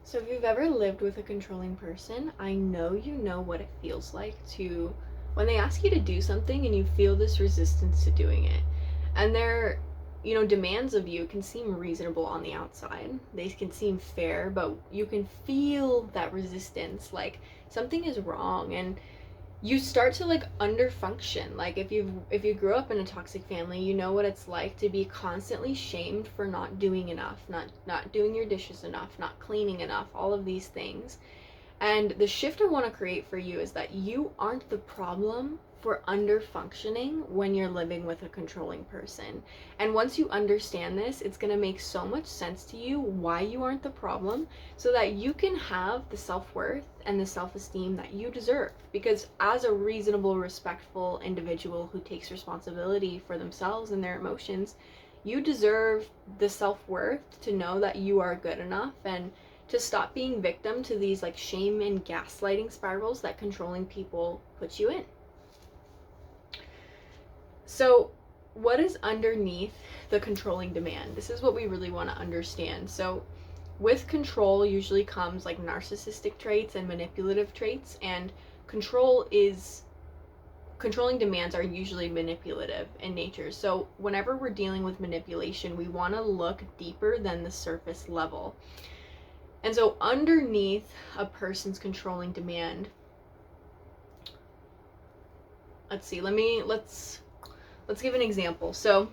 So if you've ever lived with a controlling person, I know you know what it feels like to when they ask you to do something and you feel this resistance to doing it. And their, demands of you can seem reasonable on the outside. They can seem fair, but you can feel that resistance, like something is wrong, and you start to like underfunction. Like if you grew up in a toxic family, you know what it's like to be constantly shamed for not doing enough, not doing your dishes enough, not cleaning enough, all of these things. And the shift I want to create for you is that you aren't the problem for under functioning when you're living with a controlling person. And once you understand this, it's going to make so much sense to you why you aren't the problem, so that you can have the self-worth and the self-esteem that you deserve. Because as a reasonable, respectful individual who takes responsibility for themselves and their emotions, you deserve the self-worth to know that you are good enough, and to stop being victim to these like shame and gaslighting spirals that controlling people put you in. So what is underneath the controlling demand? This is what we really want to understand. So with control usually comes like narcissistic traits and manipulative traits, and controlling demands are usually manipulative in nature. So whenever we're dealing with manipulation, we want to look deeper than the surface level. And so underneath a person's controlling demand, let's give an example. So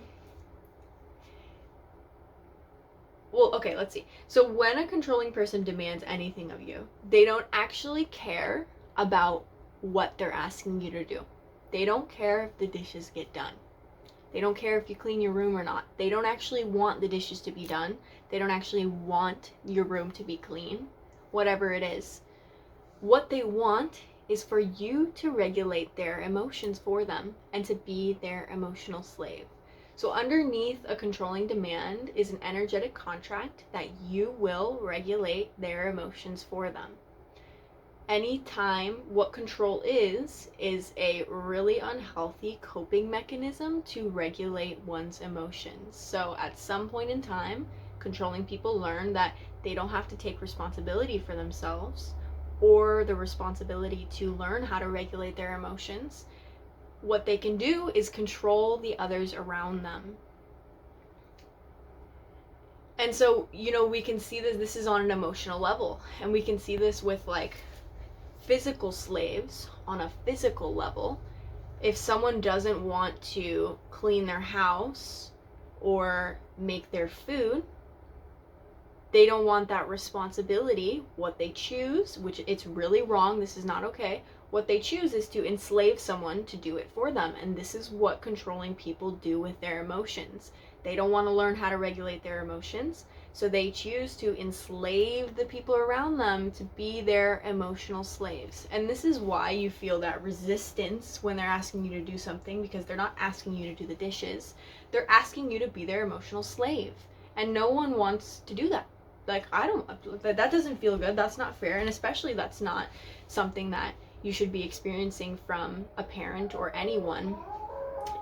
let's see. So when a controlling person demands anything of you, they don't actually care about what they're asking you to do. They don't care if the dishes get done. They don't care if you clean your room or not. They don't actually want the dishes to be done. They don't actually want your room to be clean, whatever it is. What they want is for you to regulate their emotions for them and to be their emotional slave. So underneath a controlling demand is an energetic contract that you will regulate their emotions for them. Anytime, what control is a really unhealthy coping mechanism to regulate one's emotions. So at some point in time, controlling people learn that they don't have to take responsibility for themselves or the responsibility to learn how to regulate their emotions. What they can do is control the others around them. And so, we can see this is on an emotional level, and we can see this with like physical slaves on a physical level. If someone doesn't want to clean their house or make their food, they don't want that responsibility. What they choose, which it's really wrong, this is not okay, what they choose is to enslave someone to do it for them. And this is what controlling people do with their emotions. They don't want to learn how to regulate their emotions, so they choose to enslave the people around them to be their emotional slaves. And this is why you feel that resistance when they're asking you to do something, because they're not asking you to do the dishes. They're asking you to be their emotional slave. And no one wants to do that. Like, that doesn't feel good. That's not fair. And especially that's not something that you should be experiencing from a parent or anyone.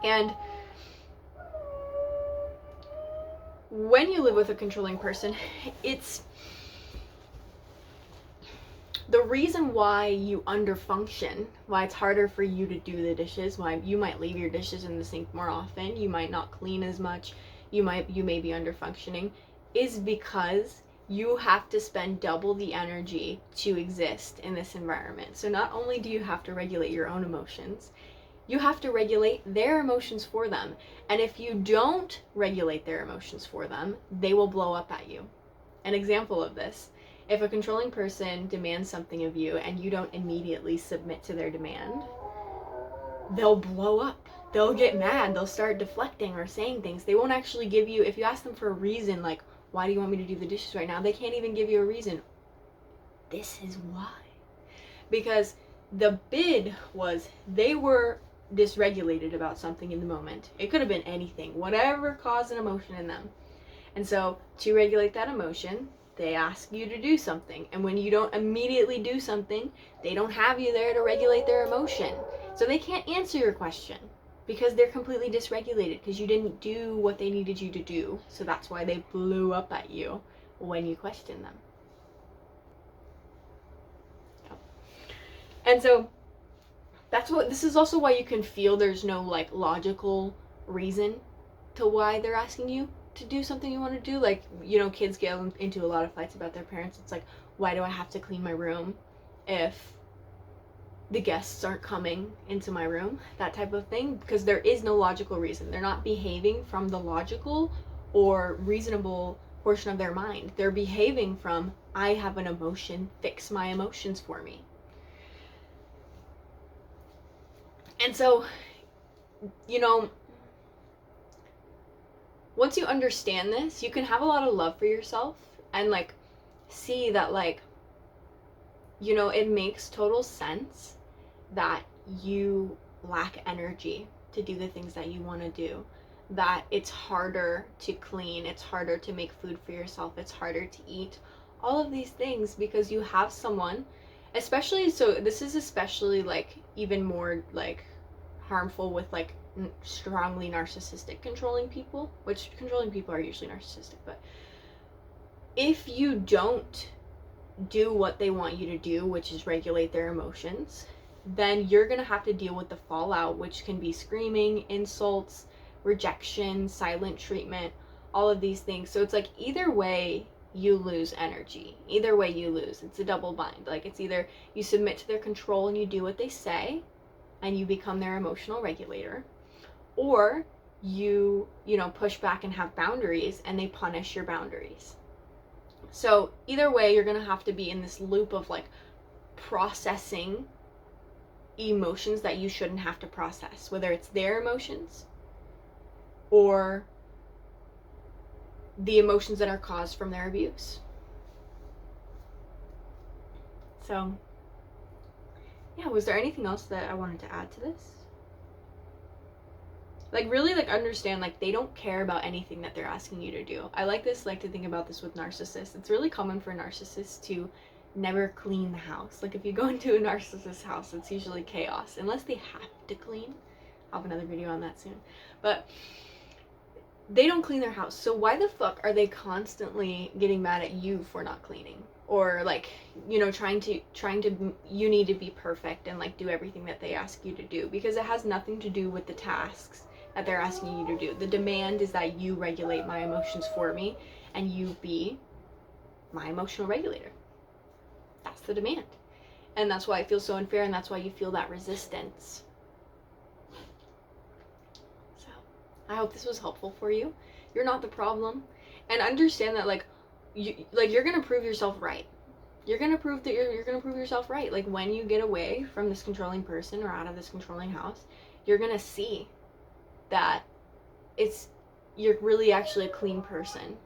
And when you live with a controlling person, it's the reason why you underfunction, why it's harder for you to do the dishes, why you might leave your dishes in the sink more often, you might not clean as much, you may be underfunctioning, is because you have to spend double the energy to exist in this environment. So not only do you have to regulate your own emotions, you have to regulate their emotions for them. And if you don't regulate their emotions for them, they will blow up at you. An example of this: if a controlling person demands something of you and you don't immediately submit to their demand, they'll blow up. They'll get mad. They'll start deflecting or saying things. They won't actually give you, if you ask them for a reason, like, why do you want me to do the dishes right now? They can't even give you a reason. This is why. Because the bid was they were dysregulated about something in the moment. It could have been anything, whatever caused an emotion in them. And so to regulate that emotion, they ask you to do something. And when you don't immediately do something, they don't have you there to regulate their emotion. So they can't answer your question because they're completely dysregulated, because you didn't do what they needed you to do. So that's why they blew up at you when you question them. And so this is also why you can feel there's no like logical reason to why they're asking you to do something you want to do. Like, you know, kids get into a lot of fights about their parents. It's like, why do I have to clean my room if the guests aren't coming into my room? That type of thing, because there is no logical reason. They're not behaving from the logical or reasonable portion of their mind. They're behaving from, I have an emotion, fix my emotions for me. And so, you know, once you understand this, you can have a lot of love for yourself and like see that, like, you know, it makes total sense that you lack energy to do the things that you want to do, that it's harder to clean, it's harder to make food for yourself, it's harder to eat, all of these things because you have someone, especially, so this is especially like even more like harmful with like strongly narcissistic controlling people, which controlling people are usually narcissistic, but if you don't do what they want you to do, which is regulate their emotions, then you're gonna have to deal with the fallout, which can be screaming, insults, rejection, silent treatment, all of these things. So it's like either way you lose energy, either way you lose. It's a double bind. Like, it's either you submit to their control and you do what they say and you become their emotional regulator, or you know, push back and have boundaries and they punish your boundaries. So either way, you're gonna have to be in this loop of like processing emotions that you shouldn't have to process, whether it's their emotions or the emotions that are caused from their abuse. So yeah, was there anything else that I wanted to add to this? Like, really, like, understand, like, they don't care about anything that they're asking you to do. I like to think about this with narcissists. It's really common for narcissists to never clean the house. Like, if you go into a narcissist's house, it's usually chaos, unless they have to clean. I'll have another video on that soon. But they don't clean their house. So why the fuck are they constantly getting mad at you for not cleaning? Or like, you know, trying to you need to be perfect and like do everything that they ask you to do, because it has nothing to do with the tasks that they're asking you to do. The demand is that you regulate my emotions for me and you be my emotional regulator. That's the demand. And that's why it feels so unfair, and that's why you feel that resistance. So I hope this was helpful for you. You're not the problem. And understand that like you're gonna prove yourself right. You're gonna prove that you're gonna prove yourself right. Like, when you get away from this controlling person or out of this controlling house, you're gonna see that you're really actually a clean person,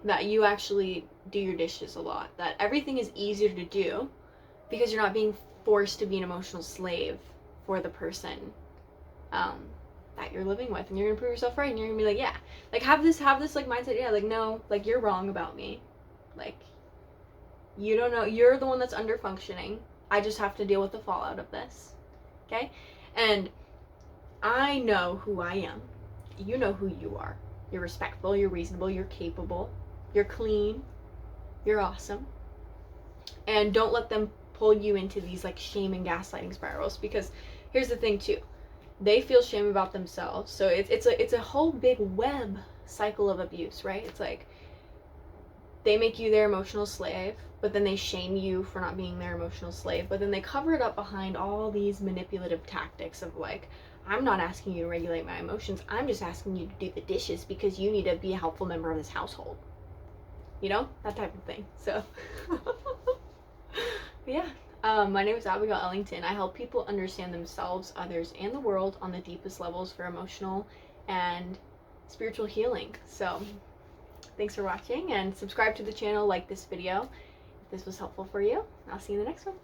that you actually do your dishes a lot, that everything is easier to do because you're not being forced to be an emotional slave for the person that you're living with. And you're gonna prove yourself right, and you're gonna be like, yeah, like have this like mindset, yeah, like, no, like, you're wrong about me, like, you don't know, you're the one that's under functioning, I just have to deal with the fallout of this, okay? And I know who I am. You know who you are. You're respectful, you're reasonable, you're capable, you're clean, you're awesome. And don't let them pull you into these like shame and gaslighting spirals, because here's the thing too. They feel shame about themselves. So it's a whole big web cycle of abuse, right? It's like they make you their emotional slave, but then they shame you for not being their emotional slave, but then they cover it up behind all these manipulative tactics of like, I'm not asking you to regulate my emotions, I'm just asking you to do the dishes because you need to be a helpful member of this household. You know? That type of thing. So, yeah. My name is Abigail Ellington. I help people understand themselves, others, and the world on the deepest levels for emotional and spiritual healing. So, thanks for watching, and subscribe to the channel, like this video if this was helpful for you. I'll see you in the next one.